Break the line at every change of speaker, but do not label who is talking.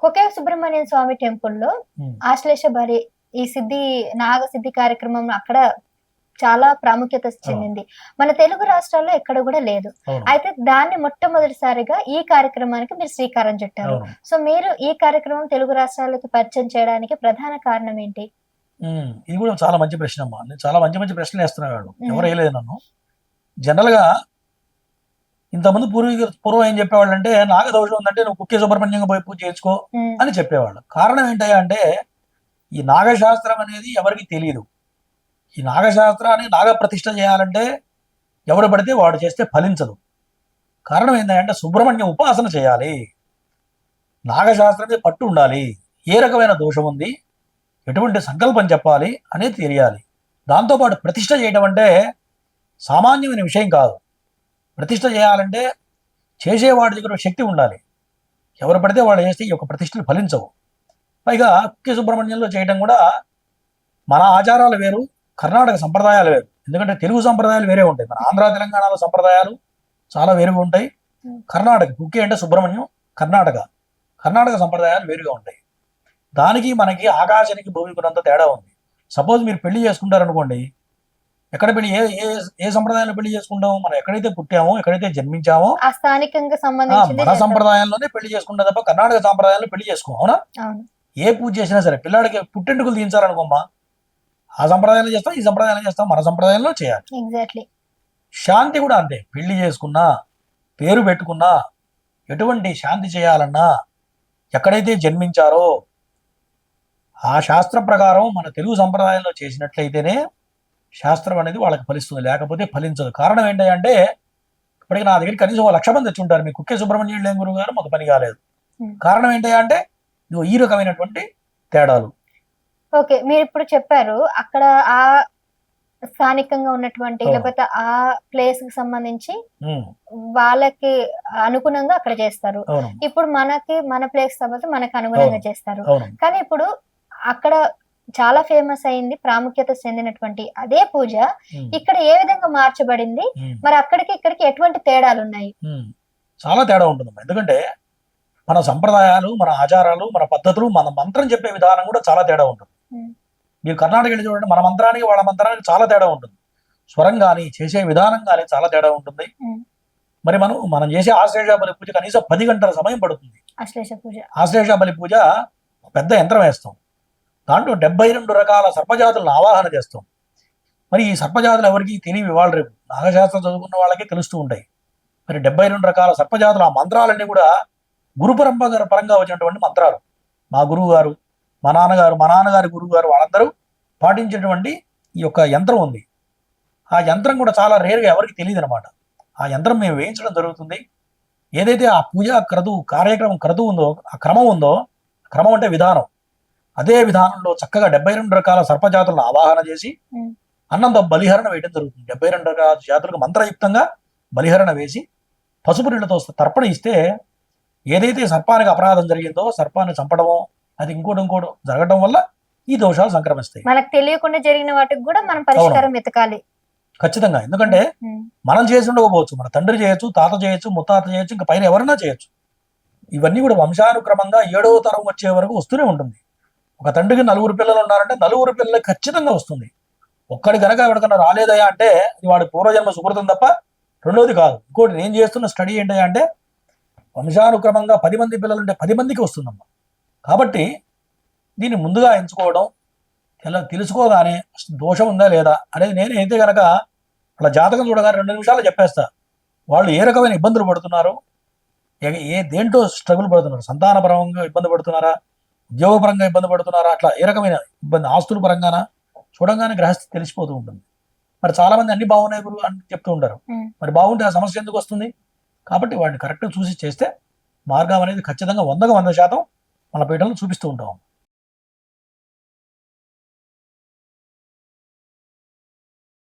కొకే సుబ్రహ్మణ్యం స్వామి టెంపుల్లో ఆశ్లేష బలి ఈ నాగ సిద్ధి కార్యక్రమం అక్కడ చాలా ప్రాముఖ్యత చెందింది. మన తెలుగు రాష్ట్రాల్లో ఎక్కడ కూడా లేదు. అయితే దాన్ని మొట్టమొదటిసారిగా ఈ కార్యక్రమానికి మీరు శ్రీకారం చుట్టారు. సో మీరు ఈ కార్యక్రమం తెలుగు రాష్ట్రాలకి పరిచయం చేయడానికి ప్రధాన కారణం ఏంటి?
ఇది కూడా చాలా మంచి ప్రశ్న అమ్మా. నేను చాలా మంచి మంచి ప్రశ్నలు వేస్తున్నాడు, ఎవరు వేయలేదు నన్ను. జనరల్ గా ఇంతమంది పూర్వం ఏం చెప్పేవాళ్ళు అంటే, నాగదోషం ఉందంటే నువ్వు కుక్కే సుబ్రహ్మణ్యంగా పోయి పూజ చేసుకో అని చెప్పేవాళ్ళు. కారణం ఏంటంటే అంటే ఈ నాగశాస్త్రం అనేది ఎవరికి తెలియదు. ఈ నాగశాస్త్రాన్ని నాగ ప్రతిష్ఠ చేయాలంటే ఎవరు పడితే వాడు చేస్తే ఫలించదు. కారణం ఏంటంటే సుబ్రహ్మణ్యం ఉపాసన చేయాలి, నాగశాస్త్రం మీద పట్టు ఉండాలి, ఏ రకమైన దోషం ఉంది, ఎటువంటి సంకల్పం చెప్పాలి అనేది తెలియాలి. దాంతోపాటు ప్రతిష్ఠ చేయడం అంటే సామాన్యమైన విషయం కాదు. ప్రతిష్ఠ చేయాలంటే చేసేవాడి దగ్గర శక్తి ఉండాలి. ఎవరు పడితే వాళ్ళు చేస్తే ఈ యొక్క ప్రతిష్టలు ఫలించవు. పైగా కుక్కే సుబ్రహ్మణ్యంలో చేయడం కూడా మన ఆచారాలు వేరు, కర్ణాటక సంప్రదాయాలు వేరు. ఎందుకంటే తెలుగు సంప్రదాయాలు వేరే ఉంటాయి, మన ఆంధ్ర తెలంగాణలో సంప్రదాయాలు చాలా వేరుగా ఉంటాయి. కర్ణాటక కుక్కే అంటే సుబ్రహ్మణ్యం, కర్ణాటక సంప్రదాయాలు వేరుగా ఉంటాయి. దానికి మనకి ఆకాశానికి భూమికి ఉన్నంత తేడా ఉంది. సపోజ్ మీరు పెళ్లి చేసుకుంటారనుకోండి, ఎక్కడ పెళ్లి ఏ సంప్రదాయంలో పెళ్లి చేసుకుంటాము, మనం ఎక్కడైతే పుట్టామో ఎక్కడైతే జన్మించామో మన సంప్రదాయంలోనే పెళ్లి చేసుకుంటాం తప్ప కర్ణాటక సంప్రదాయంలో పెళ్లి చేసుకో. అవునా? ఏ పూజ చేసినా సరే పిల్లాడికి పుట్టెంటుకలు తీయించాలనుకోమ్మా, ఆ సంప్రదాయంలో చేస్తాం, ఈ సంప్రదాయంలో చేస్తాం, మన సంప్రదాయంలో చేయాలి. శాంతి కూడా అంతే. పెళ్లి చేసుకున్నా, పేరు పెట్టుకున్నా, ఎటువంటి శాంతి చేయాలన్నా ఎక్కడైతే జన్మించారో ఆ శాస్త్ర ప్రకారం మన తెలుగు సంప్రదాయంలో చేసినట్లయితేనే శాస్త్రం అనేది వాళ్ళకి ఫలిస్తుంది, లేకపోతే ఫలించదు. కారణం ఏంటంటే ఇప్పటికి నా దగ్గర కనీసం 1,00,000 మంది వచ్చి ఉంటారు, మీ కుక్కే సుబ్రహ్మణ్యం లేని గురువు గారు మాకు పని కాలేదు. కారణం ఏంటంటే ఈ రకమైనటువంటి తేడాలు.
ఓకే, మీరు ఇప్పుడు చెప్పారు అక్కడ ఆ స్థానికంగా ఉన్నటువంటి లేకపోతే ఆ ప్లేస్ కి సంబంధించి వాళ్ళకి అనుగుణంగా అక్కడ చేస్తారు. ఇప్పుడు మన ప్లేస్ కాబట్టి మనకు అనుగుణంగా చేస్తారు. కానీ ఇప్పుడు అక్కడ చాలా ఫేమస్ అయింది, ప్రాముఖ్యత చెందినటువంటి అదే పూజ ఇక్కడ ఏ విధంగా మార్చబడింది, మరి అక్కడికి ఇక్కడికి ఎటువంటి తేడాలు ఉన్నాయి?
చాలా తేడా ఉంటుంది. ఎందుకంటే మన సంప్రదాయాలు, మన ఆచారాలు, మన పద్ధతులు, మన మంత్రం చెప్పే విధానం కూడా చాలా తేడా ఉంటుంది. మీరు కర్ణాటక వెళ్ళి చూడండి, మన మంత్రానికి వాళ్ళ మంత్రానికి చాలా తేడా ఉంటుంది. స్వరం కానీ చేసే విధానం కానీ చాలా తేడా ఉంటుంది. మరి మనం చేసే ఆశ్లేష బలి పూజ కనీసం 10 గంటల సమయం పడుతుంది. ఆశ్లేష బలి పూజ పెద్ద యంత్రం వేస్తాం, దాంట్లో 72 రకాల సర్పజాతులను ఆవాహన చేస్తాం. మరి ఈ సర్పజాతులు ఎవరికి తెలియవి, వాళ్ళు రేపు నాగశాస్త్రం చదువుకున్న వాళ్ళకే తెలుస్తూ ఉంటాయి. మరి 72 రకాల సర్పజాతులు, ఆ మంత్రాలన్నీ కూడా గురు పరంగా వచ్చినటువంటి మంత్రాలు. మా గురువు గారు, మా నాన్నగారి గురువు గారు వాళ్ళందరూ పాటించేటువంటి ఈ యొక్క యంత్రం ఉంది. ఆ యంత్రం కూడా చాలా రేరుగా ఎవరికి తెలియదు అనమాట. ఆ యంత్రం మేము వేయించడం జరుగుతుంది. ఏదైతే ఆ పూజా కార్యక్రమం క్రతువు ఉందో, ఆ క్రమం ఉందో, క్రమం అంటే విధానం, అదే విధానంలో చక్కగా 72 రకాల సర్పజాతులను ఆవాహన చేసి అన్నంతో బలిహరణ వేయడం జరుగుతుంది. 72 రకాల జాతులకు మంత్రయుక్తంగా బలిహరణ వేసి పసుపు నీళ్లతో తర్పణ ఇస్తే ఏదైతే సర్పానికి అపరాధం జరిగిందో, సర్పాన్ని చంపడమో అది ఇంకోటి జరగడం వల్ల ఈ దోషాలు సంక్రమిస్తాయి.
మనకు తెలియకుండా జరిగిన వాటికి కూడా మనం పరిష్కారం వెతకాలి
ఖచ్చితంగా. ఎందుకంటే మనం చేసి ఉండకపోవచ్చు, మన తండ్రి చేయొచ్చు, తాత చేయొచ్చు, ముత్తాత చేయొచ్చు, ఇంకా పైన ఎవరైనా చేయొచ్చు. ఇవన్నీ కూడా వంశానుక్రమంగా 7వ తరం వచ్చే వరకు వస్తూనే ఉంటుంది. ఒక తండ్రికి 4 పిల్లలు ఉన్నారంటే 4 పిల్లలకి ఖచ్చితంగా వస్తుంది. ఒక్కడి కనుక ఎవరికన్నా రాలేదయా అంటే అది వాడి పూర్వజన్మ సుకృతం తప్ప రెండోది కాదు. ఇంకోటి నేను చేస్తున్న స్టడీ ఏంటయ్యా అంటే వంశానుక్రమంగా 10 మంది పిల్లలు ఉంటే 10 మందికి వస్తుందమ్మా. కాబట్టి దీన్ని ముందుగా ఎంచుకోవడం, తెలుసుకోగానే దోషం ఉందా లేదా అనేది నేనైతే కనుక అలా జాతకం చూడగానే 2 నిమిషాలు చెప్పేస్తా. వాళ్ళు ఏ రకమైన ఇబ్బందులు పడుతున్నారు, దేంట్లో స్ట్రగుల్ పడుతున్నారు, సంతానపరంగా ఇబ్బంది పడుతున్నారా, ఉద్యోగపరంగా ఇబ్బంది పడుతున్నారా, అట్లా ఏ రకమైన ఇబ్బంది, ఆస్తుల పరంగానా చూడంగానే గ్రహస్థితి తెలిసిపోతూ ఉంటుంది. మరి చాలా మంది అన్ని బాగున్నాయి గురువు అని చెప్తూ ఉంటారు. మరి బాగుంటే ఆ సమస్య ఎందుకు వస్తుంది? కాబట్టి వాడిని కరెక్ట్గా చూసి చేస్తే మార్గం అనేది ఖచ్చితంగా 100% మన పీఠంలో చూపిస్తూ ఉంటాం.